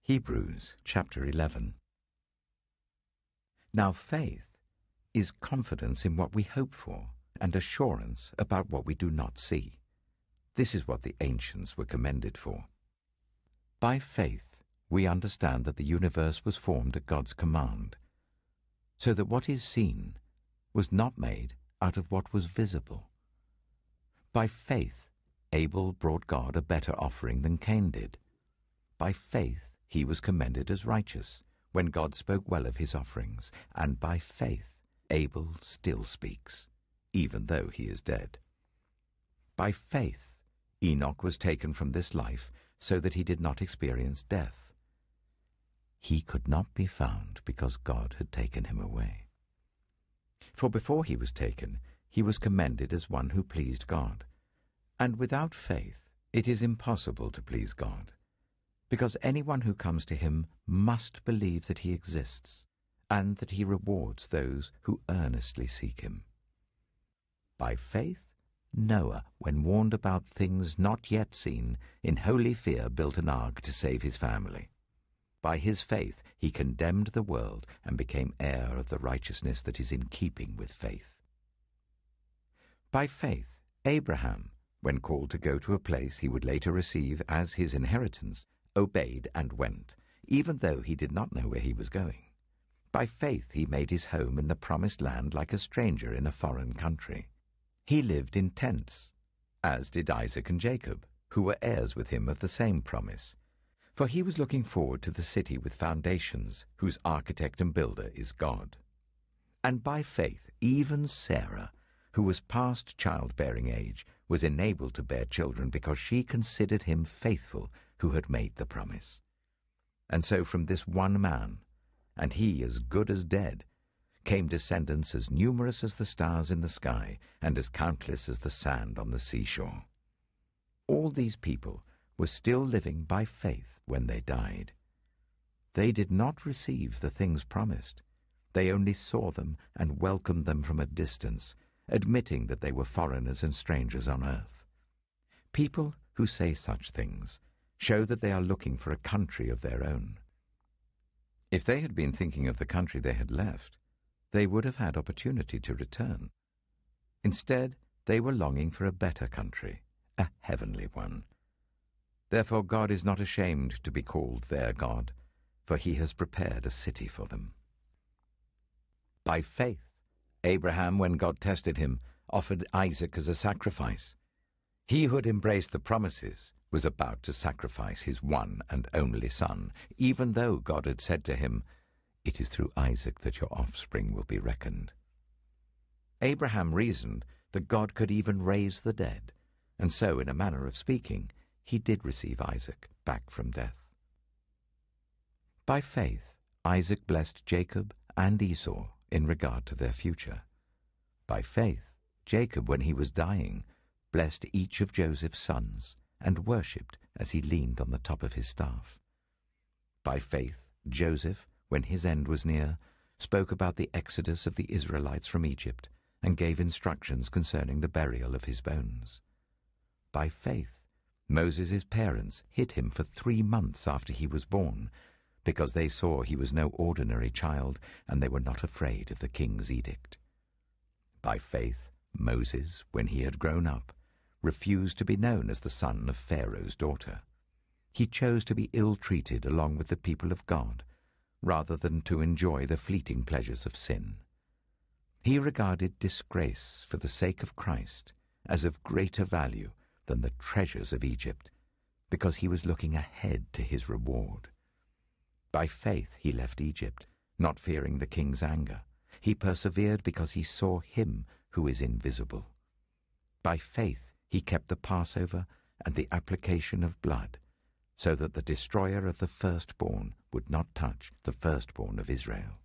Hebrews chapter 11. Now faith is confidence in what we hope for and assurance about what we do not see. This is what the ancients were commended for. By faith we understand that the universe was formed at God's command, so that what is seen was not made out of what was visible. By faith Abel brought God a better offering than Cain did. By faith he was commended as righteous, when God spoke well of his offerings, and by faith Abel still speaks, even though he is dead. By faith Enoch was taken from this life so that he did not experience death. He could not be found because God had taken him away. For before he was taken, he was commended as one who pleased God. And without faith it is impossible to please God, because anyone who comes to him must believe that he exists, and that he rewards those who earnestly seek him. By faith Noah, when warned about things not yet seen, in holy fear built an ark to save his family. By his faith he condemned the world and became heir of the righteousness that is in keeping with faith. By faith Abraham, when called to go to a place he would later receive as his inheritance, obeyed and went, even though he did not know where he was going. By faith he made his home in the promised land like a stranger in a foreign country. He lived in tents, as did Isaac and Jacob, who were heirs with him of the same promise. For he was looking forward to the city with foundations, whose architect and builder is God. And by faith even Sarah, who was past childbearing age, was enabled to bear children because she considered him faithful who had made the promise. And so from this one man, and he as good as dead, came descendants as numerous as the stars in the sky and as countless as the sand on the seashore. All these people were still living by faith when they died. They did not receive the things promised. They only saw them and welcomed them from a distance, admitting that they were foreigners and strangers on earth. People who say such things show that they are looking for a country of their own. If they had been thinking of the country they had left, they would have had opportunity to return. Instead, they were longing for a better country, a heavenly one. Therefore God is not ashamed to be called their God, for he has prepared a city for them. By faith, Abraham, when God tested him, offered Isaac as a sacrifice. He who had embraced the promises was about to sacrifice his one and only son, even though God had said to him, "It is through Isaac that your offspring will be reckoned." Abraham reasoned that God could even raise the dead, and so, in a manner of speaking, he did receive Isaac back from death. By faith, Isaac blessed Jacob and Esau in regard to their future. By faith, Jacob, when he was dying, blessed each of Joseph's sons and worshipped as he leaned on the top of his staff. By faith, Joseph, when his end was near, spoke about the exodus of the Israelites from Egypt and gave instructions concerning the burial of his bones. By faith, Moses' parents hid him for 3 months after he was born, because they saw he was no ordinary child, and they were not afraid of the king's edict. By faith, Moses, when he had grown up, refused to be known as the son of Pharaoh's daughter. He chose to be ill-treated along with the people of God, rather than to enjoy the fleeting pleasures of sin. He regarded disgrace for the sake of Christ as of greater value than the treasures of Egypt, because he was looking ahead to his reward. By faith he left Egypt, not fearing the king's anger. He persevered because he saw him who is invisible. By faith he kept the Passover and the application of blood, so that the destroyer of the firstborn would not touch the firstborn of Israel.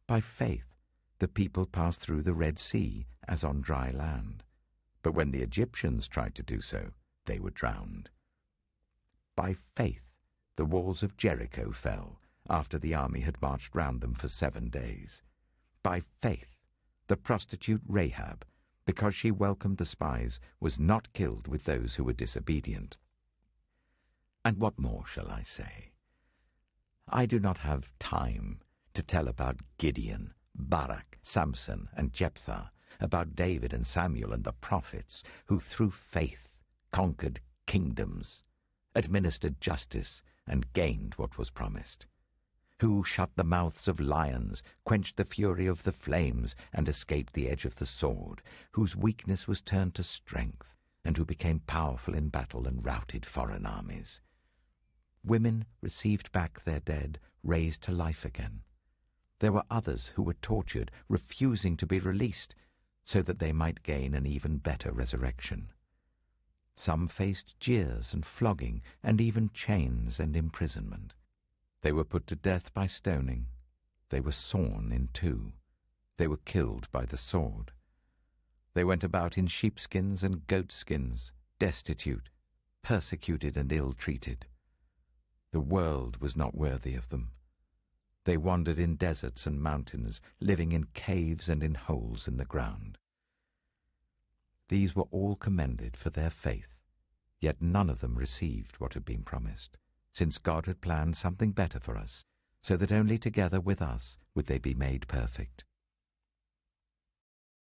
By faith the people passed through the Red Sea as on dry land, but when the Egyptians tried to do so, they were drowned. By faith the walls of Jericho fell, after the army had marched round them for 7 days. By faith the prostitute Rahab, because she welcomed the spies, was not killed with those who were disobedient. And what more shall I say? I do not have time to tell about Gideon, Barak, Samson, and Jephthah, about David and Samuel and the prophets, who through faith conquered kingdoms, administered justice, and gained what was promised, who shut the mouths of lions, quenched the fury of the flames, and escaped the edge of the sword, whose weakness was turned to strength, and who became powerful in battle and routed foreign armies. Women received back their dead, raised to life again. There were others who were tortured, refusing to be released, so that they might gain an even better resurrection. Some faced jeers and flogging, and even chains and imprisonment. They were put to death by stoning. They were sawn in two. They were killed by the sword. They went about in sheepskins and goatskins, destitute, persecuted and ill-treated. The world was not worthy of them. They wandered in deserts and mountains, living in caves and in holes in the ground. These were all commended for their faith, yet none of them received what had been promised, since God had planned something better for us, so that only together with us would they be made perfect.